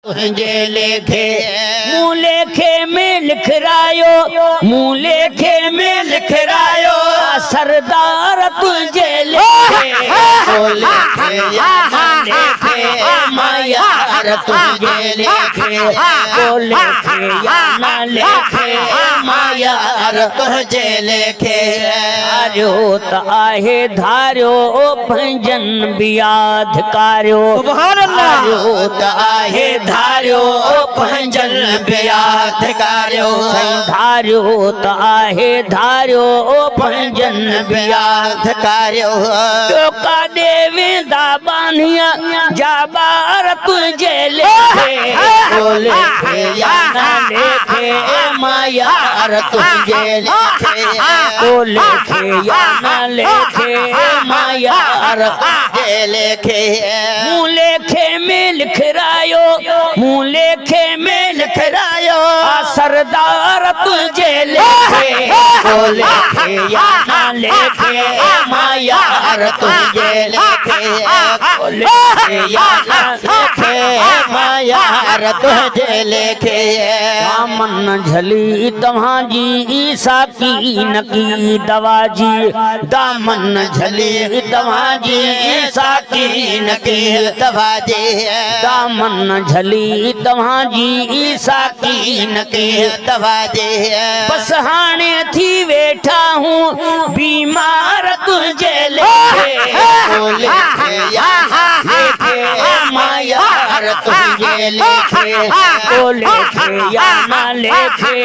तुझे लेखे मुँह लेखे में लिख रायो, मुँह लेखे में लिख रायो, सरदार तुझे लेखे तो लेखे या ना लेखे मायार तुझे लेखे तो लेखे या ना लेखे मायार तुझे लेखे धार्यो त आहे धार्यो भंजन बियाध कार्यो सुभान अल्लाह धार्यो त आहे धार्यो पंजन बियाध कार्यो धार्यो त आहे धार्यो भंजन बियाध कार्यो का देवी दाबानिया जाबार तुझे लेखे तो लेखे या ना लेखे मायार तुझे लेखे तो लेखे या ना लेखे मायार तुझे लेखे मुँह लेखे में लिख रायो, मुँह लेखे में लिख रायो, सरदार तुझे लेखे तो लेखे या ना लेखे मायार तुझे लेखे तो लेखे या ना लेखे मायार तुझे लेखे दामन झली तव्हांजी साकी नकी दवाजी दामन झली तव्हांजी साकी नकी दवाजी दामन झली तव्हांजी साकी नकी दवाजी बस हाणे थी वेठा हूँ बीमार तुझे लेखे तो लेखे या लेखे मायार तुझे लेखे तो लेखे या ना लेखे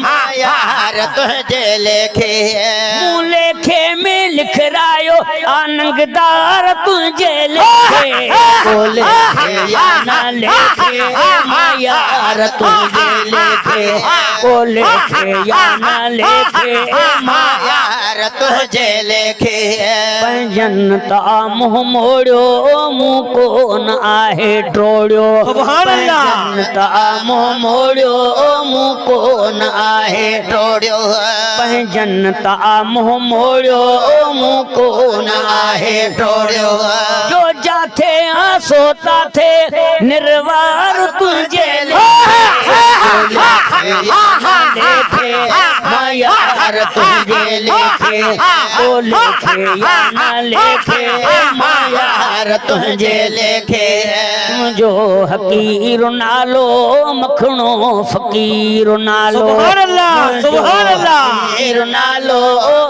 मायार तुझे लेखे मुँह लेखे में लिख रायो, आनंगदार तुझे लेखे तो लेखे या ना लेखे मायार तुझे लेखे तो लेखे या ना लेखे मायार तुझे लेखे पंजन ता मुँह मोड़ियो मुँह को न आहे टोड़ियो सुभान अल्लाह ता मुँह मोड़ियो मुँह को न आहे टोड़ियो पंजन ता मुँह मोड़ियो मुँह को न आहे टोड़ियो जो जाथे सोता थे निर्वार तुझे लेखे लेखे मायार तुझे लेखे तो लेखे या ना लेखे मायार तुझे लेखे जो हकीर नालो मखणो फकीर नालो सुभान अल्लाह सुभान अल्लाह फकीर नालो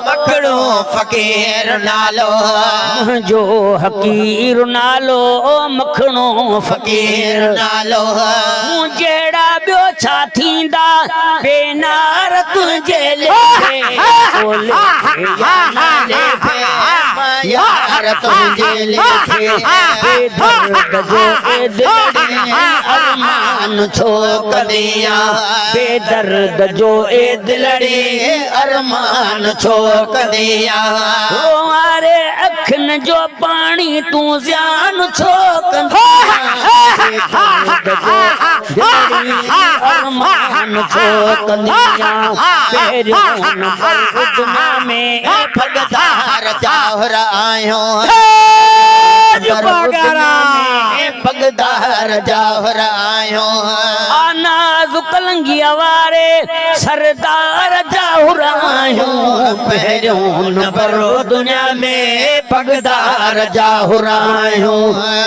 मखणो फकीर नालो जो हकीर नालो मखणो फकीर नालो जेड़ा ॿियो छा थींदा बेनार तुझे लेखे तो लेखे या ना लेखे मायार तुझे लेखे बेदर्द जो ए दिलड़ी अरमान छो कदिया बेदर्द जो ए दिलड़ी अरमान छो कदिया तुम्हारे अखन जो पानी तू ज़्यान छो कंदिया अरमान छो कंदिया पहिरियों नंबर दुनिया में भगदार जाहर आयो भगदार जाहर आयो अनाज कलंगिया वारे सरदार जाहर आयो पहिरियों नंबर दुनिया में भगदार जाहर आयो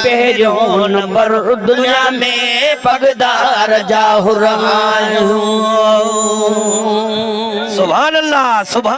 पहिरियों नंबर दुनिया में भगदार जाहर आयो सुभान अल्लाह सुभान